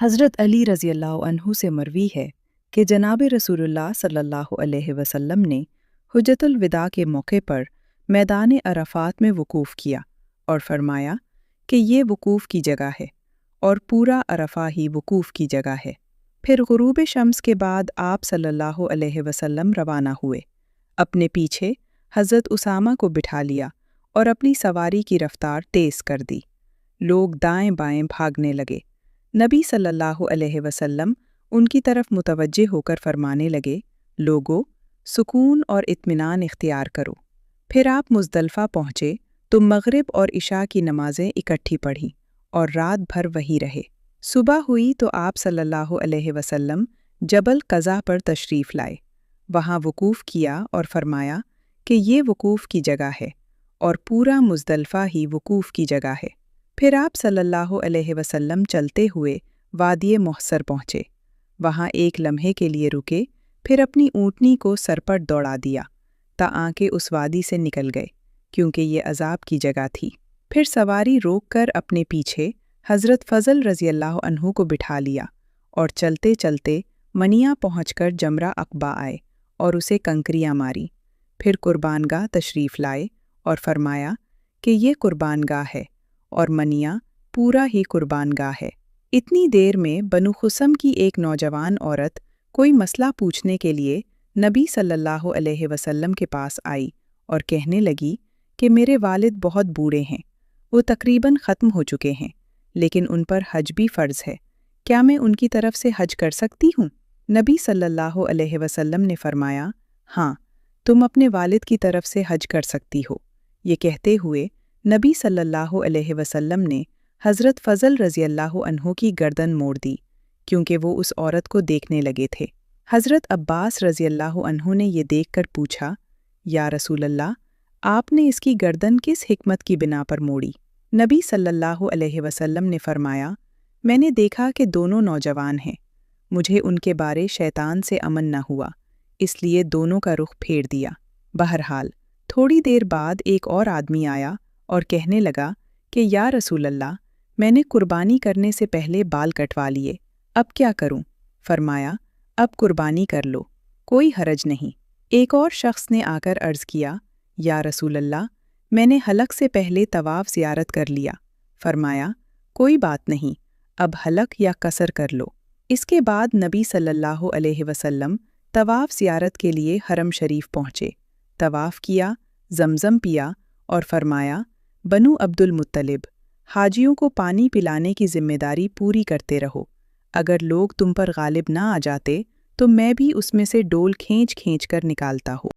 हज़रत अली रज़ी अल्लाह अन्हु से मरवी है कि जनाब रसूलुल्लाह सल्लल्लाहु अलैहि वसल्लम ने हुज्जतुल विदा के मौके पर मैदान अरफ़ात में वक़ूफ़ किया और फरमाया कि ये वक़ूफ़ की जगह है और पूरा अरफ़ा ही वक़ूफ़ की जगह है। फिर ग़ुरूब शम्स के बाद आप सल्लल्लाहु अलैहि वसल्लम रवाना हुए। अपने पीछे हज़रत उसामा को बिठा लिया और अपनी सवारी की रफ़्तार तेज़ कर दी। लोग दाएं बाएं भागने लगे। नबी सल्लल्लाहु अलैहि वसल्लम उनकी तरफ मुतवज्जे होकर फरमाने लगे, लोगो, सुकून और इत्मीनान इख्तियार करो। फिर आप मुज़दलिफ़ा पहुँचे तो मग़रिब और इशा की नमाज़ें इकट्ठी पढ़ीं और रात भर वहीं रहे। सुबह हुई तो आप सल्लल्लाहु अलैहि वसल्लम जबल क़ज़ा पर तशरीफ़ लाए। वहाँ वक़ूफ़ किया और फरमाया कि ये वक़ूफ़ की जगह है और पूरा मुज़दलिफ़ा ही वक़ूफ़ की जगह है। फिर आप सल्लल्लाहु अलैहि वसल्लम चलते हुए वादिये मोहसर पहुँचे। वहाँ एक लम्हे के लिए रुके, फिर अपनी ऊँटनी को सर पर दौड़ा दिया ता आके उस वादी से निकल गए, क्योंकि ये अज़ाब की जगह थी। फिर सवारी रोककर अपने पीछे हज़रत फ़ज़ल रज़ी अल्लाह अन्हु को बिठा लिया और चलते चलते मनिया पहुँचकर जमरा अक़बा आए और उसे कंकरियाँ मारी। फिर कुर्बानगाह तशरीफ़ लाए और फरमाया कि ये कुर्बानगाह है और मनिया पूरा ही कुर्बानगाह है। इतनी देर में बनु खुसम की एक नौजवान औरत कोई मसला पूछने के लिए नबी सल्लल्लाहु अलैहि वसल्लम के पास आई और कहने लगी कि मेरे वालिद बहुत बूढ़े हैं, वो तकरीबन ख़त्म हो चुके हैं, लेकिन उन पर हज भी फ़र्ज़ है। क्या मैं उनकी तरफ से हज कर सकती हूँ? नबी सल्लल्लाहु अलैहि वसल्लम ने फरमाया, हाँ, तुम अपने वालिद की तरफ से हज कर सकती हो। ये कहते हुए नबी सल्लल्लाहु अलैहि वसल्लम ने हज़रत फ़ज़ल रज़ी अल्लाह अन्हु की गर्दन मोड़ दी, क्योंकि वो उस औरत को देखने लगे थे। हज़रत अब्बास रज़ी अल्लाह अन्हु ने ये देखकर पूछा, या रसूल अल्लाह, आपने इसकी गर्दन किस हिकमत की बिना पर मोड़ी? नबी सल्लल्लाहु अलैहि वसल्लम ने फरमाया, मैंने देखा कि दोनों नौजवान हैं, मुझे उनके बारे शैतान से अमन न हुआ, इसलिए दोनों का रुख फेर दिया। बहरहाल थोड़ी देर बाद एक और आदमी आया और कहने लगा कि या रसूल अल्लाह, मैंने कुर्बानी करने से पहले बाल कटवा लिए, अब क्या करूं? फरमाया, अब कुर्बानी कर लो, कोई हरज नहीं। एक और शख्स ने आकर अर्ज़ किया, या रसूल अल्लाह, मैंने हलक से पहले तवाफ़ ज़ियारत कर लिया। फरमाया, कोई बात नहीं, अब हलक या कसर कर लो। इसके बाद नबी सल्लल्लाहु अलैहि वसल्लम तवाफ़ ज़ियारत के लिए हरम शरीफ पहुँचे, तवाफ़ किया, ज़मज़म पिया और फरमाया, बनु अब्दुल मुत्तलिब, हाजियों को पानी पिलाने की ज़िम्मेदारी पूरी करते रहो। अगर लोग तुम पर गालिब ना आ जाते तो मैं भी उसमें से डोल खींच खींच कर निकालता हूँ।